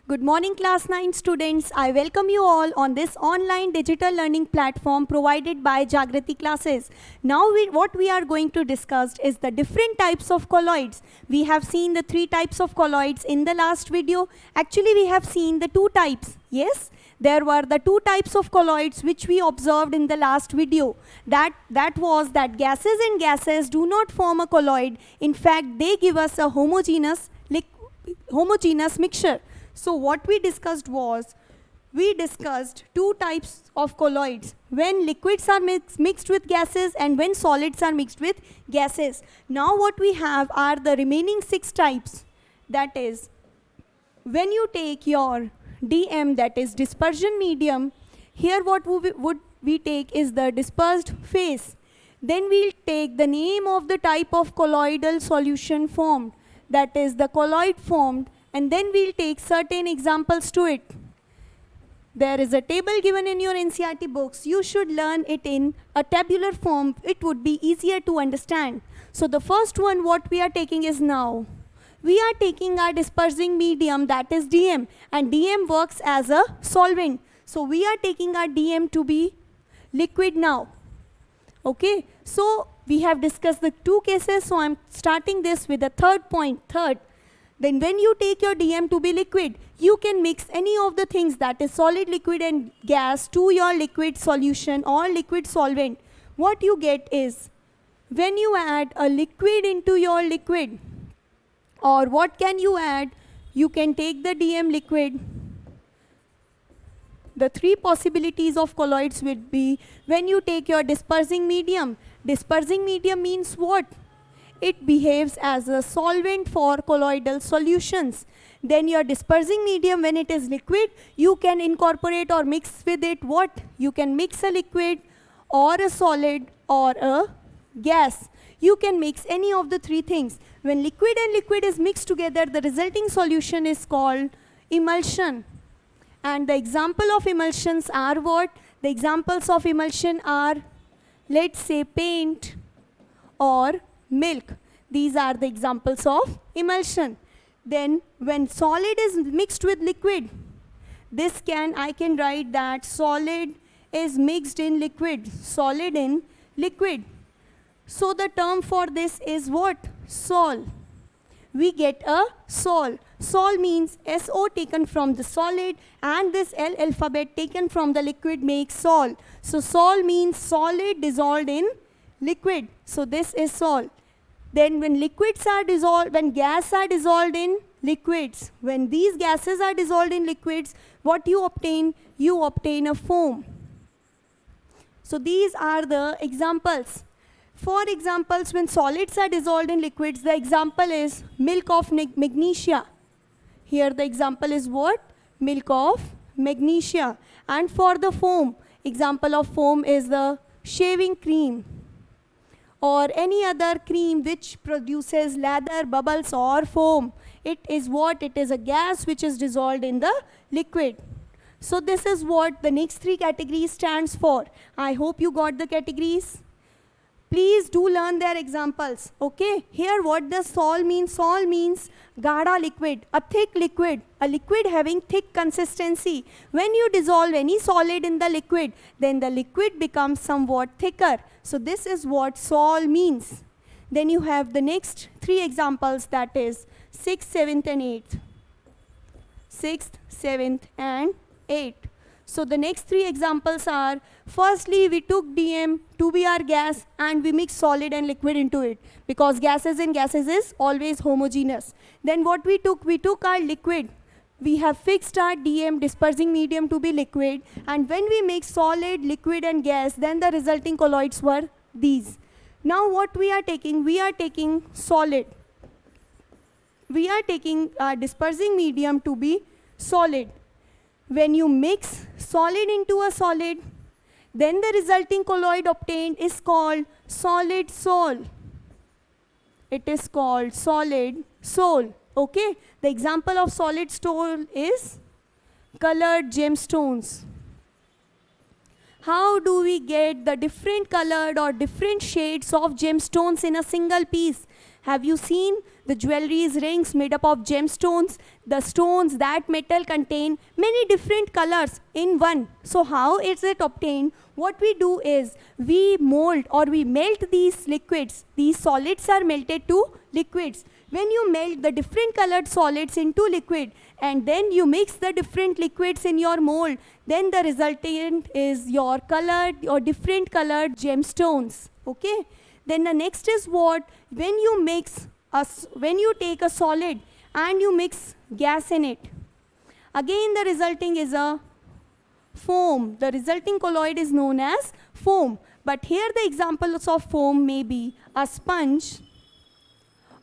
Good morning, class 9 students. I welcome you all on this online digital learning platform provided by Jagrati Classes. Now what we are going to discuss is the different types of colloids. We have seen the 3 types of colloids in the last video. Actually, we have seen the 2 types. Yes, there were the 2 types of colloids which we observed in the last video. That was that gases and gases do not form a colloid. In fact, they give us a homogeneous mixture. So what we discussed was, we discussed 2 types of colloids, when liquids are mixed with gases and when solids are mixed with gases. Now what we have are the remaining 6 types. That is, when you take your DM, that is dispersion medium, here what would we take is the dispersed phase. Then we'll take the name of the type of colloidal solution formed, that is the colloid formed, and then we'll take certain examples to it. There is a table given in your NCERT books. You should learn it in a tabular form. It would be easier to understand. So the first one what we are taking is now. We are taking our dispersing medium, that is DM, and DM works as a solvent. So we are taking our DM to be liquid now. Okay, so we have discussed the 2 cases, so I'm starting this with the third point. Then when you take your DM to be liquid, you can mix any of the things, that is solid, liquid and gas, to your liquid solution or liquid solvent. What you get is, when you add a liquid into your liquid, or what can you add? You can take the DM liquid. The 3 possibilities of colloids would be, when you take your dispersing medium. Dispersing medium means what? It behaves as a solvent for colloidal solutions. Then your dispersing medium, when it is liquid, you can incorporate or mix with it what? You can mix a liquid or a solid or a gas. You can mix any of the 3 things. When liquid and liquid is mixed together, the resulting solution is called emulsion. And the example of emulsions are what? The examples of emulsion are, let's say, paint or milk. These are the examples of emulsion. Then when solid is mixed with liquid, I can write that solid is mixed in liquid, solid in liquid. So the term for this is what? Sol. We get a sol. Sol means SO taken from the solid, and this L alphabet taken from the liquid makes sol. So sol means solid dissolved in liquid. So this is sol. Then when liquids are dissolved, when gas are dissolved in liquids, when these gases are dissolved in liquids, what you obtain? You obtain a foam. So these are the examples. For examples, when solids are dissolved in liquids, the example is milk of magnesia. Here the example is what? Milk of magnesia. And for the foam, example of foam is the shaving cream, or any other cream which produces lather, bubbles or foam. It is what? It is a gas which is dissolved in the liquid. So this is what the next 3 categories stands for. I hope you got the categories. Please do learn their examples. Okay, here what does sol mean? Sol means gaढ़ा liquid, a thick liquid, a liquid having thick consistency. When you dissolve any solid in the liquid, then the liquid becomes somewhat thicker. So this is what sol means. Then you have the next 3 examples, that is 6th, 7th and 8th. 6th, 7th and 8th. So the next 3 examples are, firstly we took DM to be our gas and we mixed solid and liquid into it, because gases in gases is always homogeneous. Then what we took our liquid. We have fixed our DM, dispersing medium, to be liquid, and when we mix solid, liquid and gas, then the resulting colloids were these. Now what we are taking? We are taking solid. We are taking our dispersing medium to be solid. When you mix solid into a solid, then the resulting colloid obtained is called solid sol. It is called solid sol. Okay, the example of solid sol is colored gemstones. How do we get the different colored or different shades of gemstones in a single piece? Have you seen The jewelry is rings made up of gemstones. The stones, that metal contain many different colors in one. So how is it obtained? What we do is we mold or we melt these liquids. These solids are melted to liquids. When you melt the different colored solids into liquid and then you mix the different liquids in your mold, then the resultant is your colored or different colored gemstones. Okay? Then the next is what? When you take a solid and you mix gas in it, again the resulting is a foam. The resulting colloid is known as foam. But here the examples of foam may be a sponge,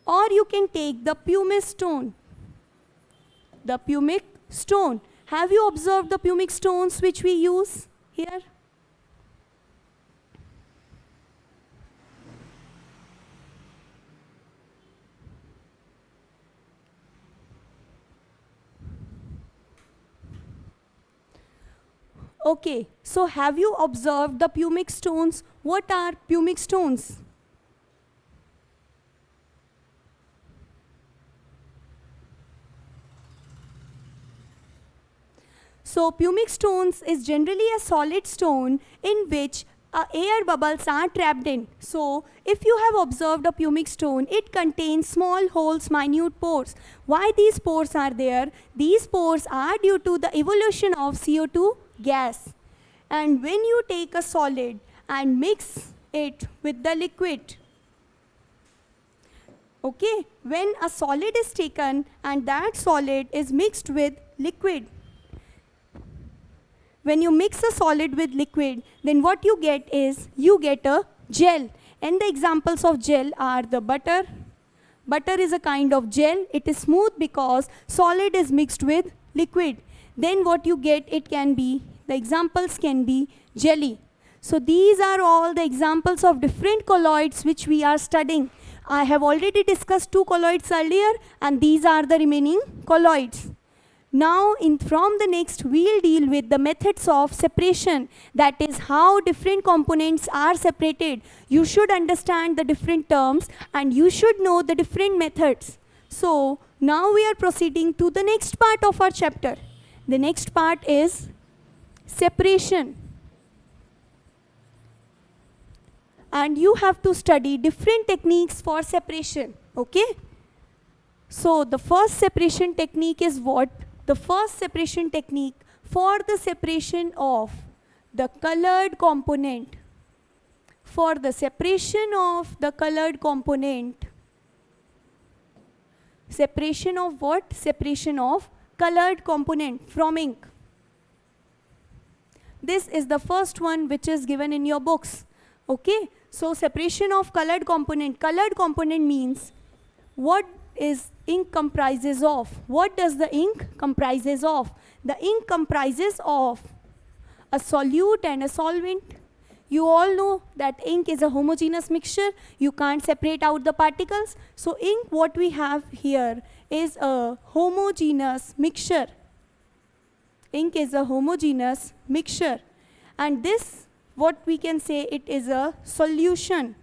or you can take the pumice stone. The pumic stone. Have you observed the pumic stones which we use here? Okay, so have you observed the pumic stones? What are pumic stones? So pumic stones is generally a solid stone in which air bubbles are trapped in. So if you have observed a pumic stone, it contains small holes, minute pores. Why these pores are there? These pores are due to the evolution of CO2 gas. And when you take a solid and mix it with the liquid, okay, when a solid is taken and that solid is mixed with liquid, when you mix a solid with liquid, then what you get is you get a gel. And the examples of gel are the butter. Butter is a kind of gel. It is smooth because solid is mixed with liquid. Then what you get, the examples can be jelly. So these are all the examples of different colloids which we are studying. I have already discussed 2 colloids earlier, and these are the remaining colloids. Now, from the next, we'll deal with the methods of separation. That is how different components are separated. You should understand the different terms and you should know the different methods. So, now we are proceeding to the next part of our chapter. The next part is separation. And you have to study different techniques for separation. Okay? So, the first separation technique is what? The first separation technique for the separation of the colored component. For the separation of the colored component. Separation of what? Separation of colored component from ink. This is the first one which is given in your books. Okay? So, separation of colored component. Colored component means what is ink comprises of. What does the ink comprises of? The ink comprises of a solute and a solvent. You all know that ink is a homogeneous mixture. You can't separate out the particles. So ink, what we have here is a homogeneous mixture. Ink is a homogeneous mixture. And this, what we can say, it is a solution.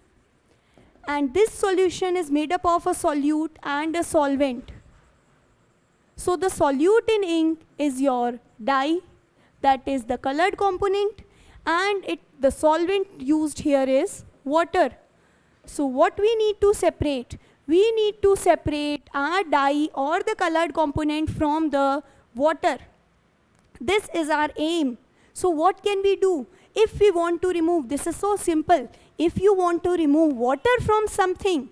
And this solution is made up of a solute and a solvent. So the solute in ink is your dye, that is the colored component, and the solvent used here is water. So what we need to separate? We need to separate our dye or the colored component from the water. This is our aim. So what can we do? If we want to remove, this is so simple. If you want to remove water from something,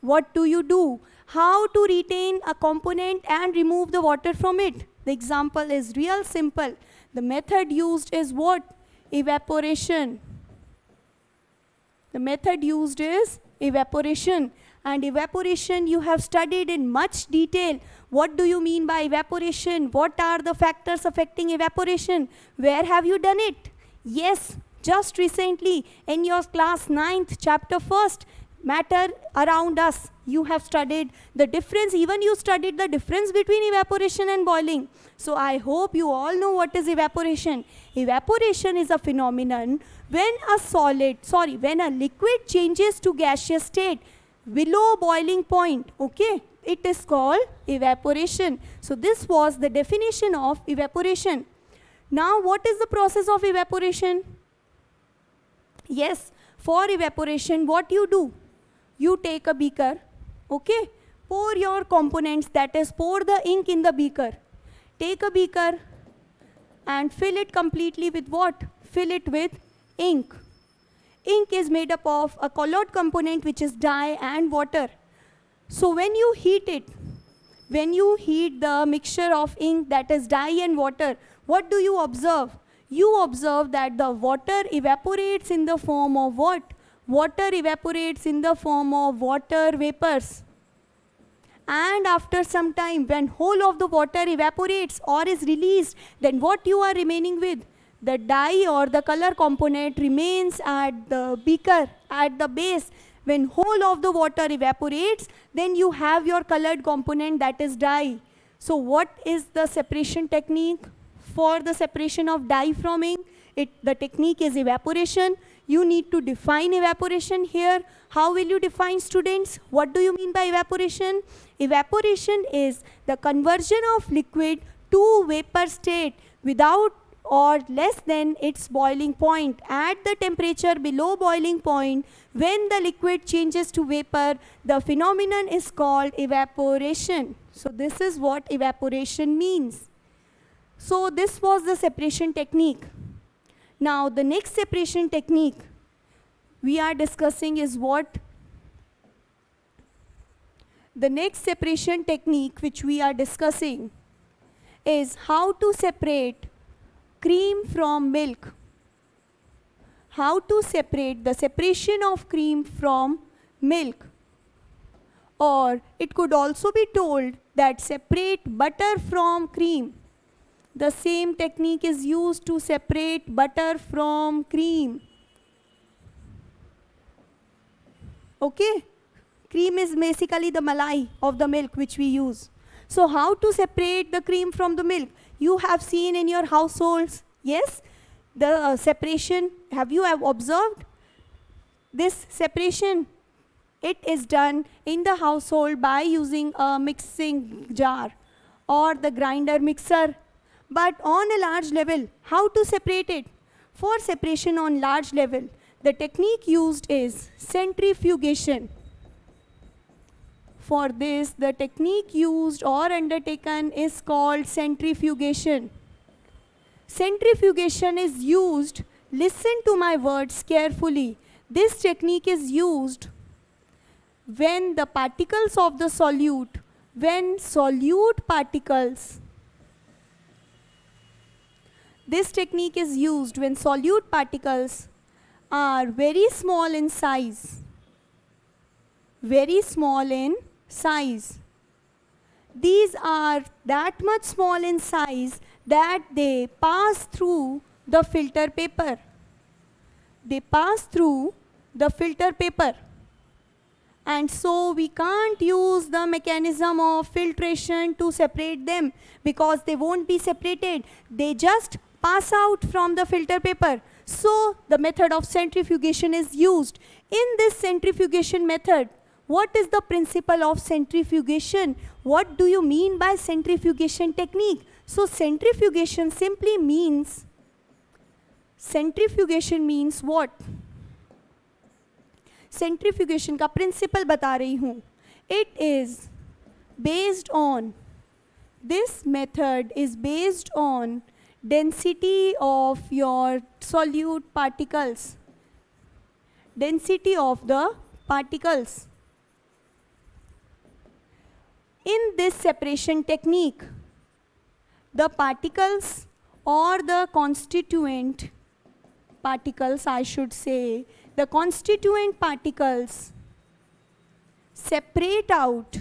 what do? How to retain a component and remove the water from it? The example is real simple. The method used is what? Evaporation. The method used is evaporation. And evaporation you have studied in much detail. What do you mean by evaporation? What are the factors affecting evaporation? Where have you done it? Yes, just recently in your class 9th chapter 1st, matter around us. You have studied the difference, even you studied the difference between evaporation and boiling. So I hope you all know what is evaporation. Evaporation is a phenomenon when a liquid changes to gaseous state. below boiling point. Okay, it is called evaporation. So this was the definition of evaporation. Now what is the process of evaporation? Yes, for evaporation what you do? You take a beaker, okay, pour your components, that is pour the ink in the beaker. Take a beaker and fill it completely with what? Fill it with ink. Ink is made up of a colored component which is dye and water. So when you heat it, when you heat the mixture of ink, that is dye and water, what do you observe? You observe that the water evaporates in the form of what? Water evaporates in the form of water vapors. And after some time, when whole of the water evaporates or is released, then what you are remaining with? The dye or the color component remains at the beaker, at the base. When whole of the water evaporates, then you have your colored component, that is dye. So what is the separation technique for the separation of dye from ink? The technique is evaporation. You need to define evaporation here. How will you define, students? What do you mean by evaporation? Evaporation is the conversion of liquid to vapor state without or less than its boiling point. At the temperature below boiling point, when the liquid changes to vapor, the phenomenon is called evaporation. So this is what evaporation means. So this was the separation technique. Now the next separation technique we are discussing is what? The next separation technique which we are discussing is how to separate cream from milk. How to separate the separation of cream from milk. Or it could also be told that separate butter from cream. The same technique is used to separate butter from cream. Okay? Cream is basically the malai of the milk which we use. So how to separate the cream from the milk? You have seen in your households, yes? The separation, have you observed? This separation, it is done in the household by using a mixing jar or the grinder mixer. But on a large level, how to separate it? For separation on large level, the technique used is centrifugation. For this, the technique used or undertaken is called centrifugation. Centrifugation is used, listen to my words carefully. This technique is used when the particles of the solute, when solute particles, this technique is used when solute particles are very small in size. Very small in size. These are that much small in size that they pass through the filter paper. They pass through the filter paper. And so we can't use the mechanism of filtration to separate them because they won't be separated. They just pass out from the filter paper. So the method of centrifugation is used. In this centrifugation method, what is the principle of centrifugation? What do you mean by centrifugation technique? So centrifugation simply means, centrifugation means what? Centrifugation का principle बता रही हूँ. It is based on, this method is based on density of your solute particles. Density of the particles. In this separation technique, the particles or the constituent particles, I should say, the constituent particles separate out,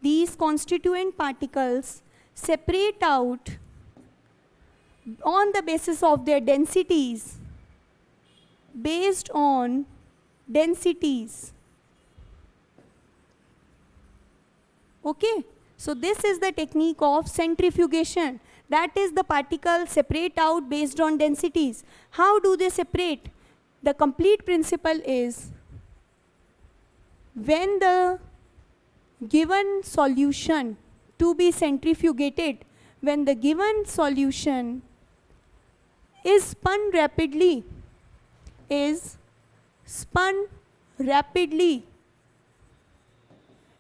these constituent particles separate out on the basis of their densities, based on densities. Okay, so this is the technique of centrifugation. That is, the particles separate out based on densities. How do they separate? The complete principle is when the given solution to be centrifugated, when the given solution is spun rapidly, is spun rapidly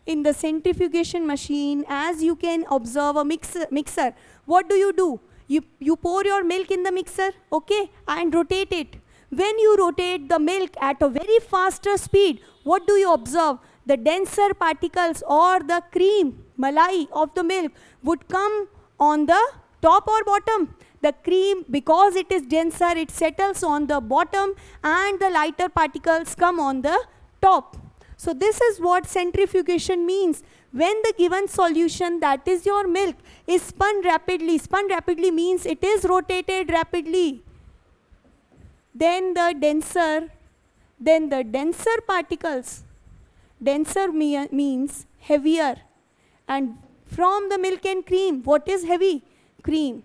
in the centrifugation machine, as you can observe a mixer. What do? You pour your milk in the mixer, okay, and rotate it. When you rotate the milk at a very faster speed, what do you observe? The denser particles or the cream, malai of the milk would come on the top or bottom. The cream, because it is denser, it settles on the bottom and the lighter particles come on the top. So this is what centrifugation means. When the given solution, that is your milk, is spun rapidly means it is rotated rapidly, then the denser particles, denser means heavier, and from the milk and cream, what is heavy? Cream.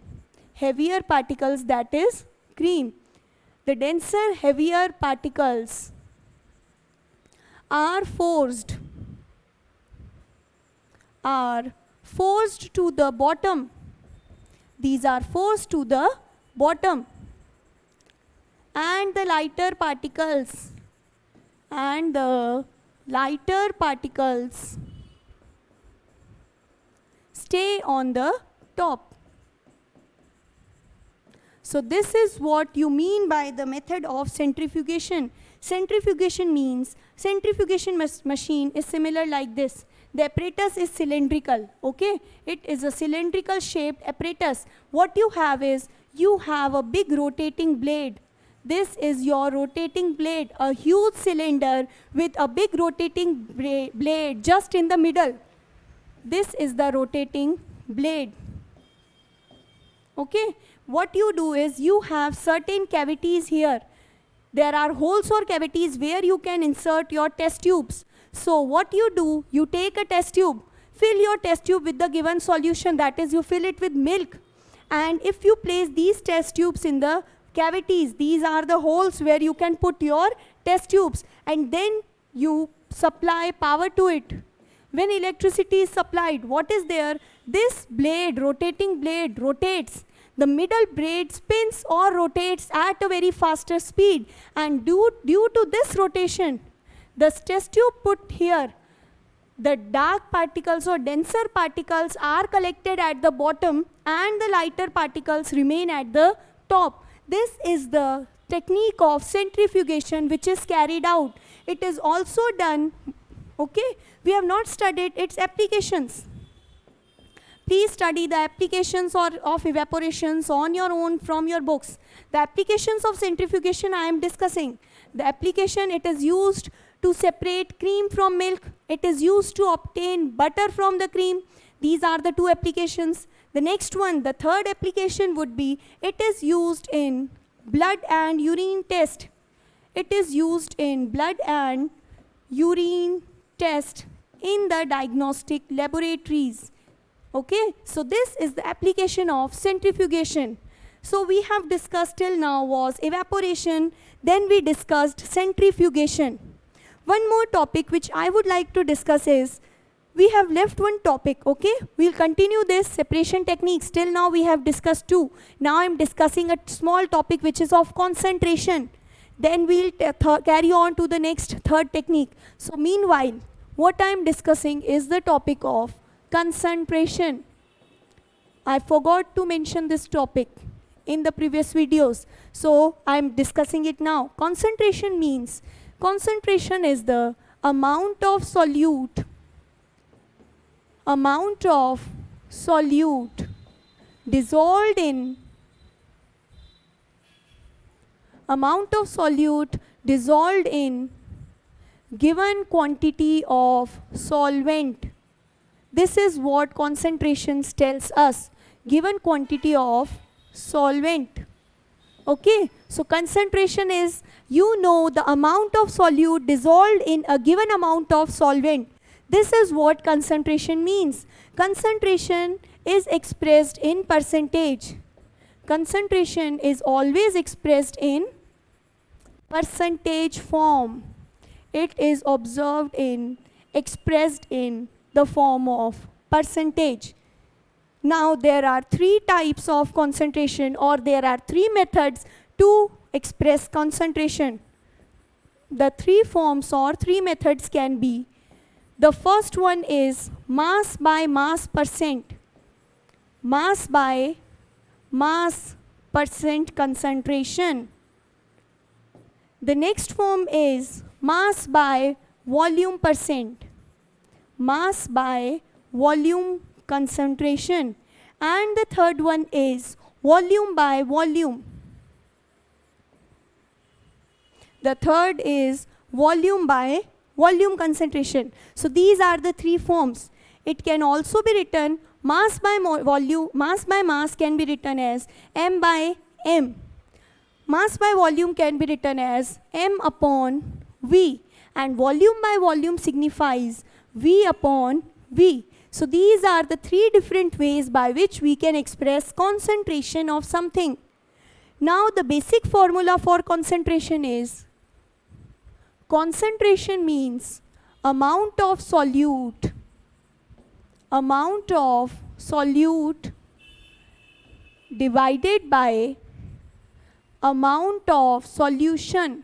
Heavier particles, that is cream. The denser, heavier particles are forced to the bottom. These are forced to the bottom. And the lighter particles stay on the top. So this is what you mean by the method of centrifugation. Centrifugation means, centrifugation machine is similar like this. The apparatus is cylindrical, okay? It is a cylindrical shaped apparatus. What you have is, you have a big rotating blade. This is your rotating blade, a huge cylinder with a big rotating blade just in the middle. This is the rotating blade, okay? What you do is, you have certain cavities here. There are holes or cavities where you can insert your test tubes. So what you do, you take a test tube, fill your test tube with the given solution, that is, you fill it with milk. And if you place these test tubes in the cavities, these are the holes where you can put your test tubes, and then you supply power to it. When electricity is supplied, what is there? This blade, rotating blade, rotates. The middle blade spins or rotates at a very faster speed, and due to this rotation, the test tube put here, the dark particles or denser particles are collected at the bottom and the lighter particles remain at the top. This is the technique of centrifugation which is carried out. It is also done, okay? We have not studied its applications. Please study the applications of evaporations on your own from your books. The applications of centrifugation I am discussing. The application, it is used to separate cream from milk. It is used to obtain butter from the cream. These are the two applications. The next one, the third application would be, it is used in blood and urine test. It is used in blood and urine test in the diagnostic laboratories. Okay, so this is the application of centrifugation. So we have discussed till now was evaporation, then we discussed centrifugation. One more topic which I would like to discuss is, we have left one topic, okay? We'll continue this separation techniques. Till now we have discussed two. Now I'm discussing a small topic which is of concentration. Then we'll carry on to the next third technique. So meanwhile, what I'm discussing is the topic of concentration. I forgot to mention this topic in the previous videos, so I'm discussing it now. Concentration means, concentration is the amount of solute dissolved in given quantity of solvent. This is what concentration tells us, given quantity of solvent. Okay, so concentration is, you know, the amount of solute dissolved in a given amount of solvent. This is what concentration means. Concentration is expressed in percentage. Concentration is always expressed in percentage form. it is expressed in the form of percentage. Now there are three types of concentration, or there are three methods to express concentration. The three forms or three methods can be: the first one is mass by mass percent. Mass by mass percent concentration. The next form is mass by volume percent. Mass by volume concentration. And the third one is volume by volume. The third is volume by volume concentration. So these are the three forms. It can also be written mass by volume, mass by mass can be written as m by m. Mass by volume can be written as m upon v, and volume by volume signifies v upon v. So these are the three different ways by which we can express concentration of something. Now the basic formula for concentration is: concentration means amount of solute divided by amount of solution.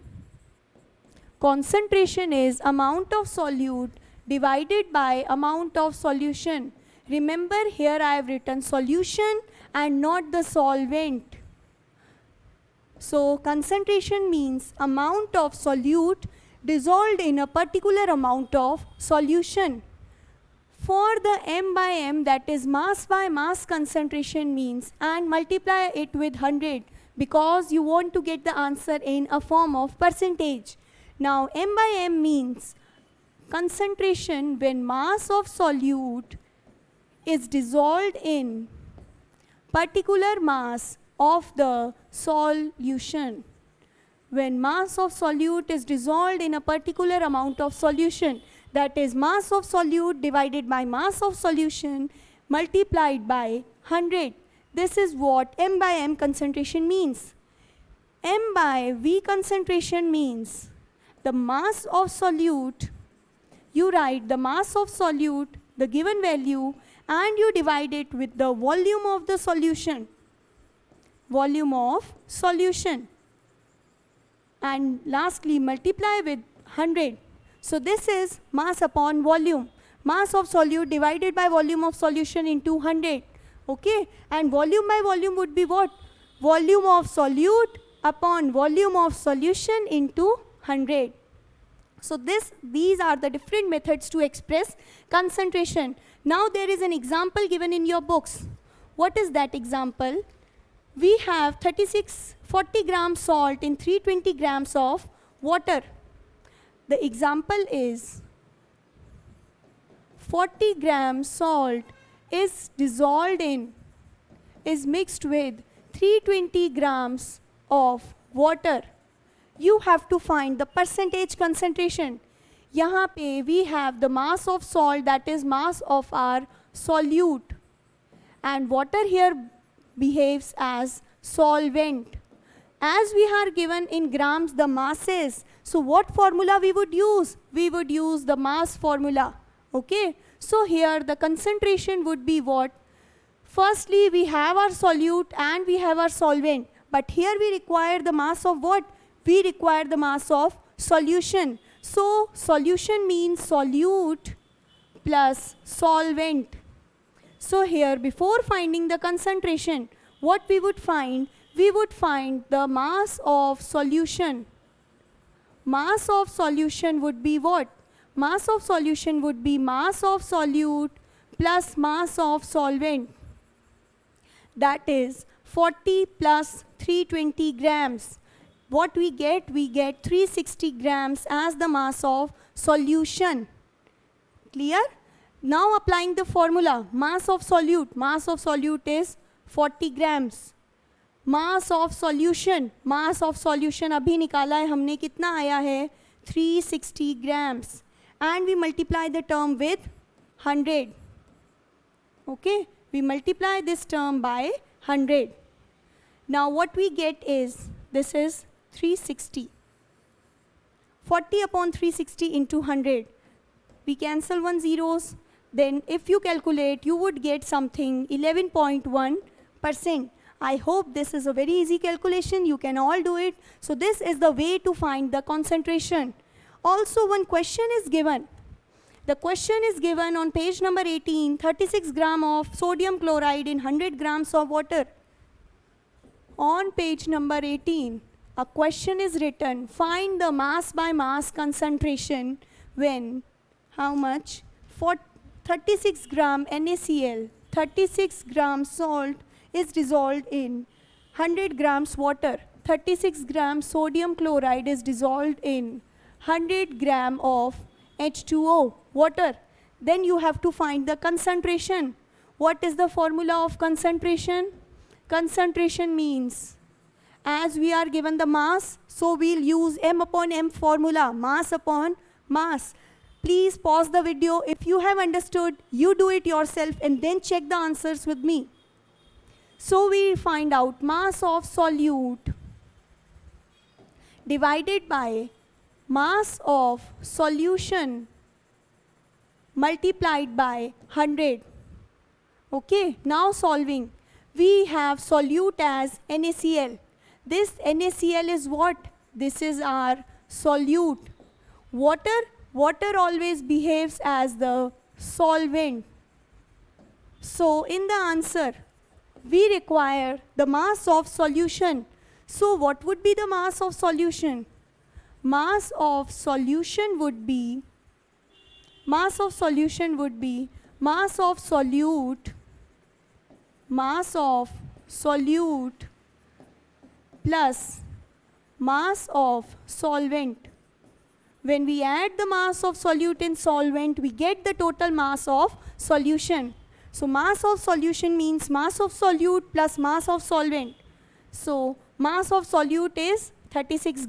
Concentration is amount of solute divided by amount of solution. Remember, here I have written solution and not the solvent. So concentration means amount of solute dissolved in a particular amount of solution. For the m by m, that is mass by mass concentration means, and multiply it with 100 because you want to get the answer in a form of percentage. Now m by m means concentration when mass of solute is dissolved in particular mass of the solution. When mass of solute is dissolved in a particular amount of solution, that is mass of solute divided by mass of solution multiplied by 100. This is what m by m concentration means. M by v concentration means the mass of solute, you write the mass of solute, the given value, and you divide it with the volume of the solution. Volume of solution. And lastly, multiply with 100. So this is mass upon volume. Mass of solute divided by volume of solution into 100. Okay? And volume by volume would be what? Volume of solute upon volume of solution into 100. So these are the different methods to express concentration. Now there is an example given in your books. What is that example? We have 40 grams salt in 320 grams of water. The example is 40 grams salt is mixed with 320 grams of water. You have to find the percentage concentration. यहाँ पे we have the mass of salt, that is mass of our solute, and water here behaves as solvent. As we are given in grams the masses, so what formula we would use? We would use the mass formula. Okay? So here the concentration would be what? Firstly, we have our solute and we have our solvent. But here we require the mass of what? We require the mass of solution. So solution means solute plus solvent. So here, before finding the concentration, what we would find? We would find the mass of solution. Mass of solution would be what? Mass of solution would be mass of solute plus mass of solvent. That is 40 plus 320 grams. What we get? We get 360 grams as the mass of solution. Clear? Now applying the formula, mass of solute is 40 grams. Mass of solution अभी निकाला है हमने, कितना आया है? 360 grams. And we multiply the term with 100. Okay? We multiply this term by 100. Now what we get is, this is 360. 40 upon 360 into 100. We cancel one zeros. Then if you calculate, you would get something 11.1%. I hope this is a very easy calculation. You can all do it. So this is the way to find the concentration. Also, one question is given. The question is given on page number 18, 36 gram of sodium chloride in 100 grams of water. On page number 18, a question is written, find the mass by mass concentration when, how much? For 36 gram NaCl, 36 gram salt is dissolved in 100 grams water. 36 grams sodium chloride is dissolved in 100 gram of H2O, water. Then you have to find the concentration. What is the formula of concentration? Concentration means, as we are given the mass, so we'll use M upon M formula, mass upon mass. Please pause the video. If you have understood, you do it yourself and then check the answers with me. So we find out mass of solute divided by mass of solution multiplied by 100. Okay, now solving. We have solute as NaCl. This NaCl is what? This is our solute. Water always behaves as the solvent. So in the answer, we require the mass of solution. So what would be the mass of solution? Mass of solution would be mass of solute plus mass of solvent. When we add the mass of solute in solvent, we get the total mass of solution. So mass of solution means mass of solute plus mass of solvent. So mass of solute is 36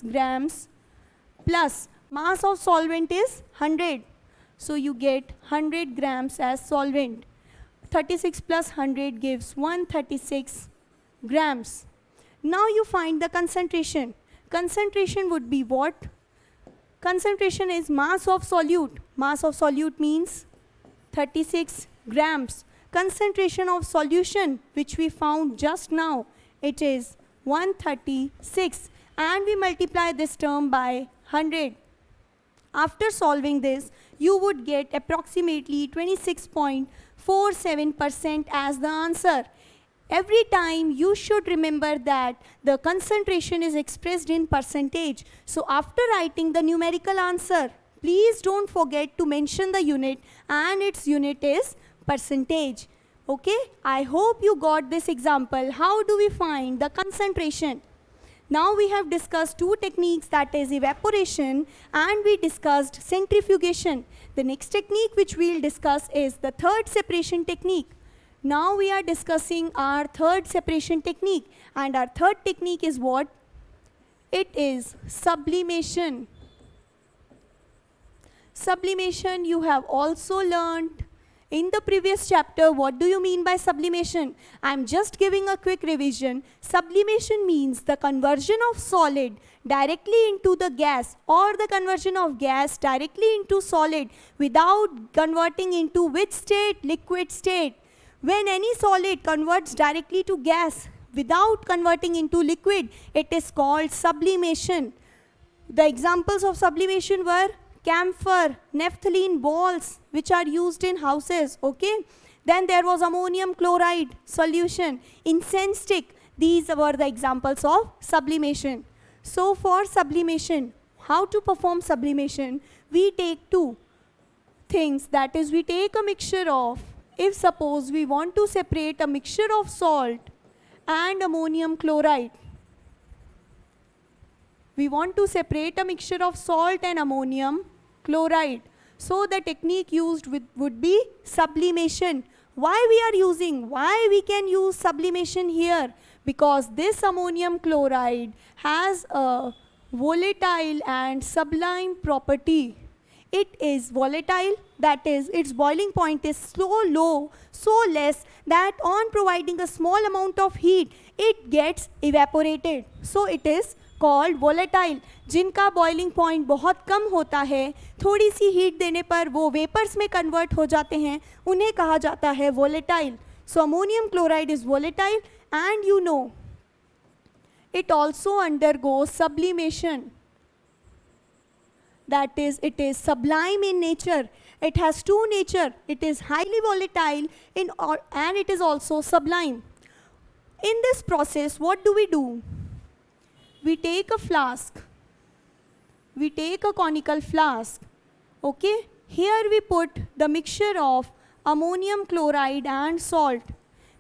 grams plus mass of solvent is 100. So you get 100 grams as solvent. 36 plus 100 gives 136 grams. Now you find the concentration. Concentration would be what? Concentration is mass of solute. Mass of solute means 36 grams. Concentration of solution, which we found just now, it is 136. And we multiply this term by 100. After solving this, you would get approximately 26.47% as the answer. Every time you should remember that the concentration is expressed in percentage. So after writing the numerical answer, please don't forget to mention the unit, and its unit is percentage. Okay, I hope you got this example. How do we find the concentration? Now we have discussed two techniques, that is evaporation, and we discussed centrifugation. The next technique which we will discuss is the third separation technique. Now we are discussing our third separation technique, and our third technique is what? It is sublimation. Sublimation you have also learned in the previous chapter. What do you mean by sublimation? I am just giving a quick revision. Sublimation means the conversion of solid directly into the gas, or the conversion of gas directly into solid without converting into which state? Liquid state. When any solid converts directly to gas without converting into liquid, it is called sublimation. The examples of sublimation were camphor, naphthalene balls, which are used in houses. Okay. Then there was ammonium chloride solution, incense stick. These were the examples of sublimation. So for sublimation, how to perform sublimation? We take two things, that is, we take a mixture of, if suppose we want to separate a mixture of salt and ammonium chloride. We want to separate a mixture of salt and ammonium chloride. So the technique used would be sublimation. Why we can use sublimation here? Because this ammonium chloride has a volatile and sublime property. It is volatile, that is, its boiling point is so low, so less, that on providing a small amount of heat, it gets evaporated. So it is called volatile. जिनका boiling point बहुत कम होता है, थोड़ी सी heat देने पर वो vapors में convert हो जाते हैं, उन्हें कहा जाता है volatile. So ammonium chloride is volatile, and you know it also undergoes sublimation. That is, it is sublime in nature. It has two nature. It is highly volatile and it is also sublime. In this process, what do? We take a flask. We take a conical flask. Okay? Here we put the mixture of ammonium chloride and salt.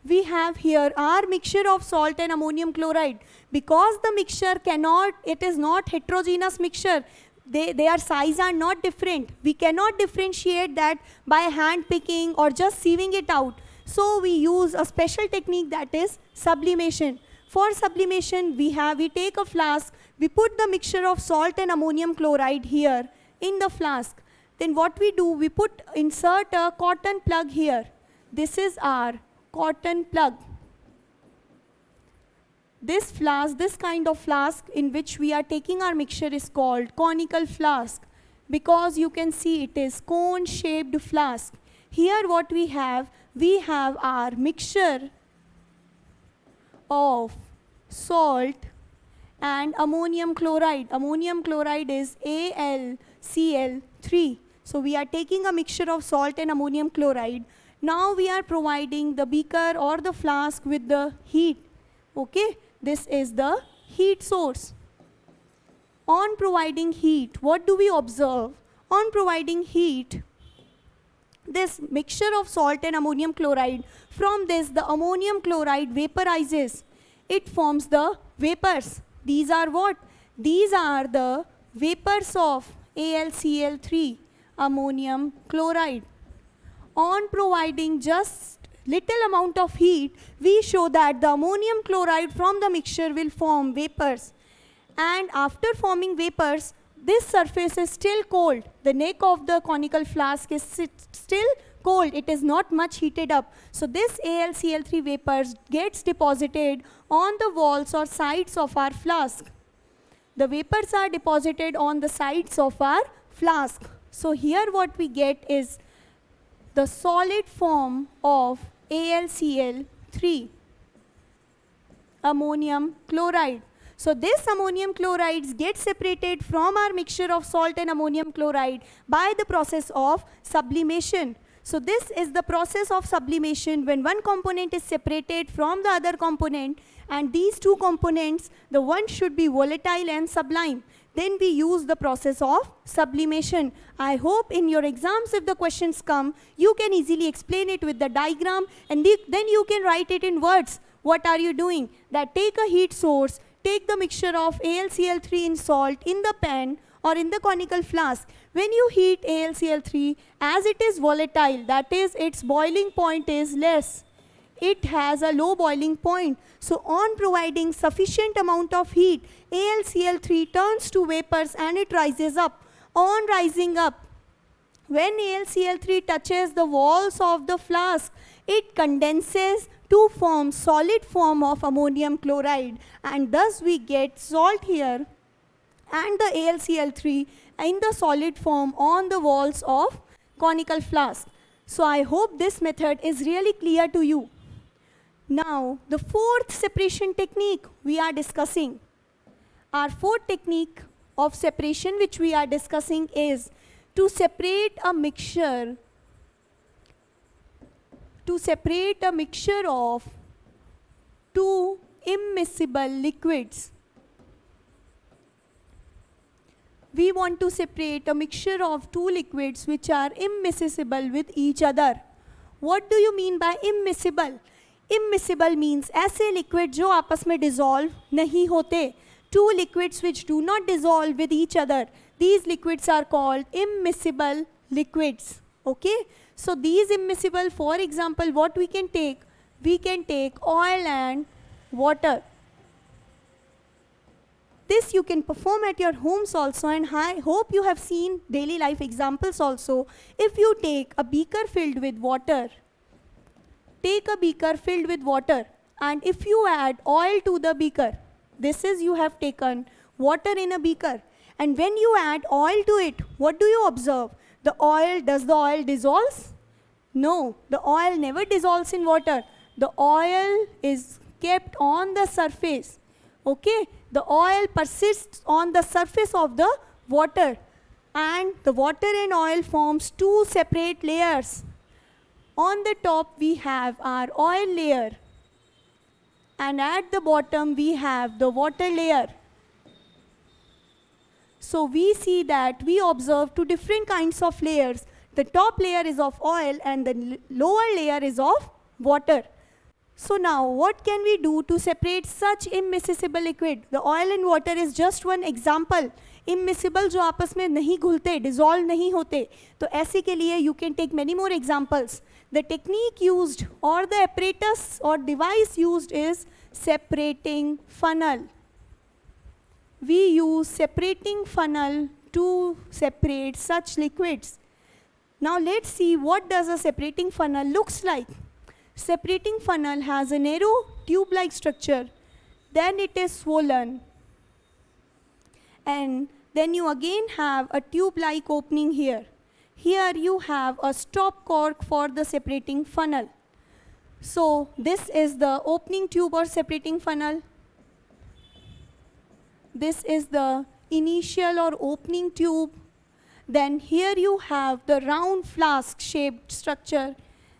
We have here our mixture of salt and ammonium chloride. Because the mixture it is not heterogeneous mixture. Their size are not different. We cannot differentiate that by hand picking or just sieving it out. So we use a special technique, that is sublimation. For sublimation, we take a flask, we put the mixture of salt and ammonium chloride here in the flask. Then what we do, we insert a cotton plug here. This is our cotton plug. This flask, this kind of flask in which we are taking our mixture is called conical flask, because you can see it is cone-shaped flask. Here what we have our mixture of salt and ammonium chloride. Ammonium chloride is AlCl3. So we are taking a mixture of salt and ammonium chloride. Now we are providing the beaker or the flask with the heat. Okay? This is the heat source. On providing heat, what do we observe? On providing heat, this mixture of salt and ammonium chloride, from this the ammonium chloride vaporizes. It forms the vapors. These are what? These are the vapors of AlCl3, ammonium chloride. On providing just little amount of heat, we show that the ammonium chloride from the mixture will form vapors. And after forming vapors, this surface is still cold. The neck of the conical flask is still cold. It is not much heated up. So this AlCl3 vapors gets deposited on the walls or sides of our flask. The vapors are deposited on the sides of our flask. So here what we get is the solid form of AlCl3, ammonium chloride. So this ammonium chloride gets separated from our mixture of salt and ammonium chloride by the process of sublimation. So this is the process of sublimation, when one component is separated from the other component, and these two components, the one should be volatile and sublime. Then we use the process of sublimation. I hope in your exams, if the questions come, you can easily explain it with the diagram, and then you can write it in words. What are you doing? That take a heat source, take the mixture of AlCl3 in salt in the pan or in the conical flask. When you heat AlCl3, as it is volatile, that is, its boiling point is less. It has a low boiling point. So on providing sufficient amount of heat, AlCl3 turns to vapors and it rises up. On rising up, when AlCl3 touches the walls of the flask, it condenses to form solid form of ammonium chloride, and thus we get salt here and the AlCl3 in the solid form on the walls of conical flask. So I hope this method is really clear to you. Now, the fourth separation technique we are discussing. Our fourth technique of separation which we are discussing is to separate a mixture of two immiscible liquids. We want to separate a mixture of two liquids which are immiscible with each other. What do you mean by immiscible? Immiscible means ऐसे liquid जो आपस में dissolve नहीं होते. Two liquids which do not dissolve with each other. These liquids are called immiscible liquids. Okay? So these immiscible, for example, what we can take? We can take oil and water. This you can perform at your homes also, and I hope you have seen daily life examples also. If you take a beaker filled with water, and if you add oil to the beaker, this is you have taken water in a beaker. And when you add oil to it, what do you observe? Does the oil dissolve? No, the oil never dissolves in water. The oil is kept on the surface. Okay, the oil persists on the surface of the water, and the water and oil forms two separate layers. On the top we have our oil layer, and at the bottom we have the water layer. So we see that we observe two different kinds of layers. The top layer is of oil and the lower layer is of water. So now what can we do to separate such immiscible liquid? The oil and water is just one example. Immiscible जो आपस में नहीं घुलते, dissolve नहीं होते, तो ऐसे के लिए you can take many more examples. The technique used or the apparatus or device used is separating funnel. We use separating funnel to separate such liquids. Now let's see what does a separating funnel looks like. Separating funnel has a narrow tube-like structure, then it is swollen, and then you again have a tube-like opening here. Here you have a stop cork for the separating funnel. So this is the opening tube or separating funnel. This is the initial or opening tube. Then here you have the round flask shaped structure.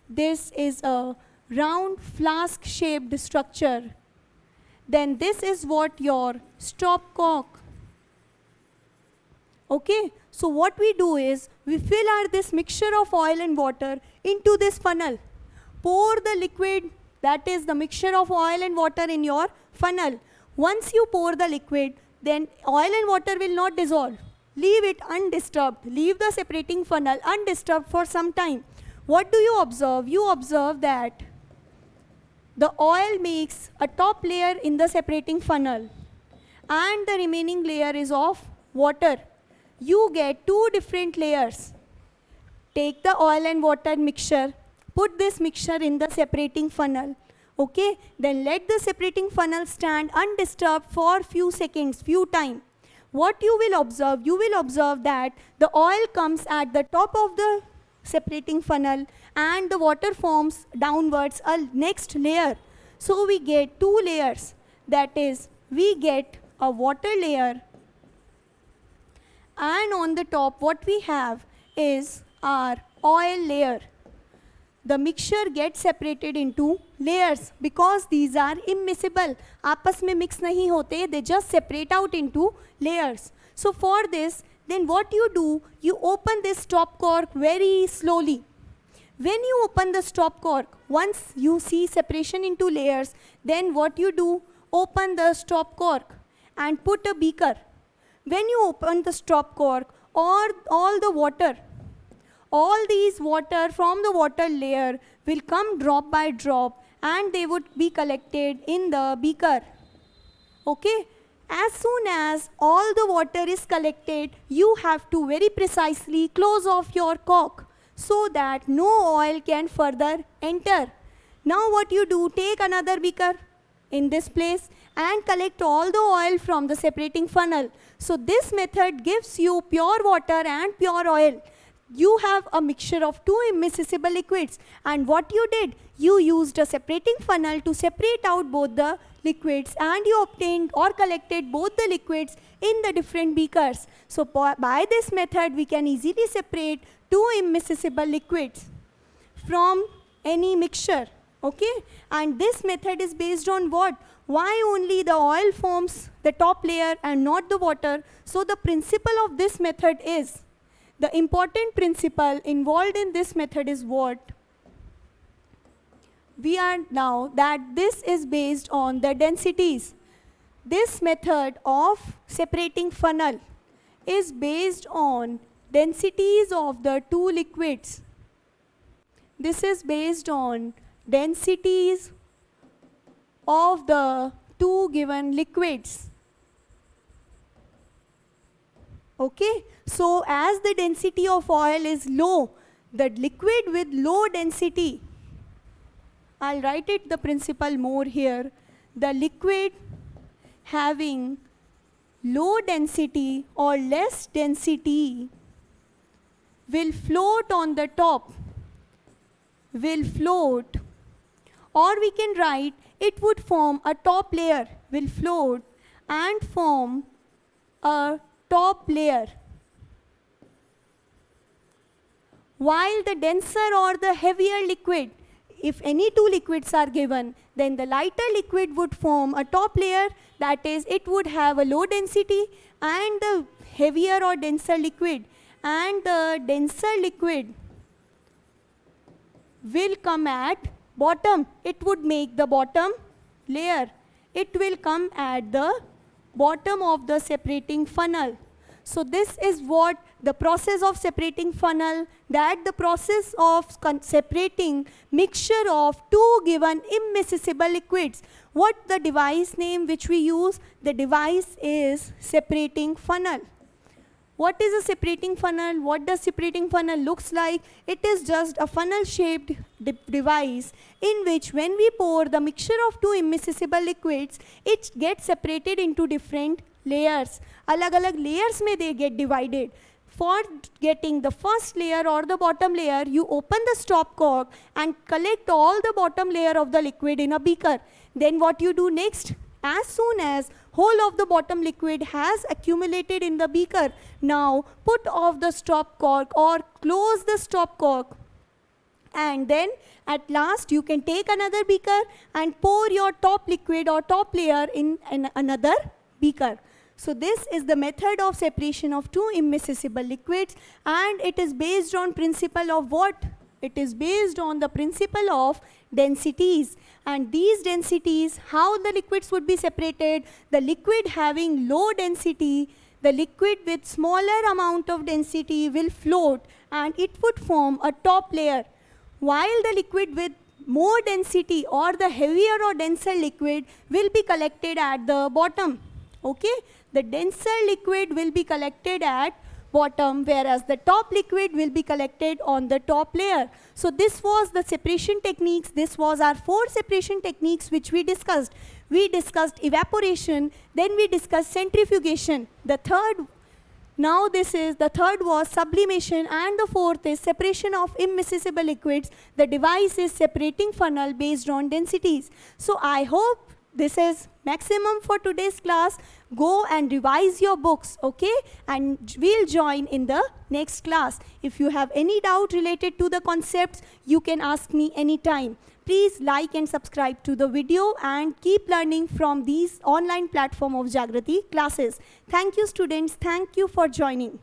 This is a round flask shaped structure. Then this is what your stop cork. Okay, so what we do is we fill this mixture of oil and water into this funnel. Pour the liquid, that is the mixture of oil and water, in your funnel. Once you pour the liquid, then oil and water will not dissolve. Leave it undisturbed. Leave the separating funnel undisturbed for some time. What do you observe? You observe that the oil makes a top layer in the separating funnel and the remaining layer is of water. You get two different layers. Take the oil and water mixture, put this mixture in the separating funnel. Okay, then let the separating funnel stand undisturbed for few seconds, few time. What you will observe? You will observe that the oil comes at the top of the separating funnel and the water forms downwards a next layer. So we get two layers. That is, we get a water layer, and on the top what we have is our oil layer. The mixture gets separated into layers because these are immiscible. आपस में mix नहीं होते, they just separate out into layers. So for this, then what you do, you open this stop cork very slowly. When you open the stop cork, once you see separation into layers, then what you do, open the stop cork and put a beaker. When you open the stop cork, all the water, all these water from the water layer will come drop by drop and they would be collected in the beaker. Okay? As soon as all the water is collected, you have to very precisely close off your cork so that no oil can further enter. Now what you do, take another beaker in this place and collect all the oil from the separating funnel. So this method gives you pure water and pure oil. You have a mixture of two immiscible liquids, and what you did, you used a separating funnel to separate out both the liquids, and you obtained or collected both the liquids in the different beakers. So by this method we can easily separate two immiscible liquids from any mixture. Okay, and this method is based on what? Why only the oil forms the top layer and not the water? So the principle of this method is, the important principle involved in this method is what? We are now that this is based on the densities. This method of separating funnel is based on densities of the two liquids. This is based on densities of the two given liquids. Okay, so as the density of oil is low, the liquid with low density, I'll write it the principle more here, the liquid having low density or less density will float on the top, will float, or we can write it would form a top layer, will float and form a top layer. While the denser or the heavier liquid, if any two liquids are given, then the lighter liquid would form a top layer, that is, it would have a low density, and the heavier or denser liquid, and the denser liquid will come at bottom. It would make the bottom layer. It will come at the bottom of the separating funnel. So this is what the process of separating funnel, that the process of separating mixture of two given immiscible liquids. What the device name which we use? The device is separating funnel. What is a separating funnel? What does separating funnel looks like? It is just a funnel shaped device in which when we pour the mixture of two immiscible liquids, it gets separated into different layers. Alag-alag layers may they get divided. For getting the first layer or the bottom layer, you open the stop cork and collect all the bottom layer of the liquid in a beaker. Then what you do next? As soon as whole of the bottom liquid has accumulated in the beaker, now put off the stop cork or close the stop cork. And then at last you can take another beaker and pour your top liquid or top layer in another beaker. So this is the method of separation of two immiscible liquids, and it is based on principle of what? It is based on the principle of densities. And these densities, how the liquids would be separated? The liquid having low density, the liquid with smaller amount of density will float and it would form a top layer. While the liquid with more density or the heavier or denser liquid will be collected at the bottom. Okay? The denser liquid will be collected at bottom, whereas the top liquid will be collected on the top layer. So this was the separation techniques. This was our 4 separation techniques which we discussed. We discussed evaporation, then we discussed centrifugation. The third was sublimation, and the fourth is separation of immiscible liquids. The device is separating funnel based on densities. So I hope this is maximum for today's class. Go and revise your books, okay? And we'll join in the next class. If you have any doubt related to the concepts, you can ask me anytime. Please like and subscribe to the video and keep learning from these online platform of Jagrati classes. Thank you, students. Thank you for joining.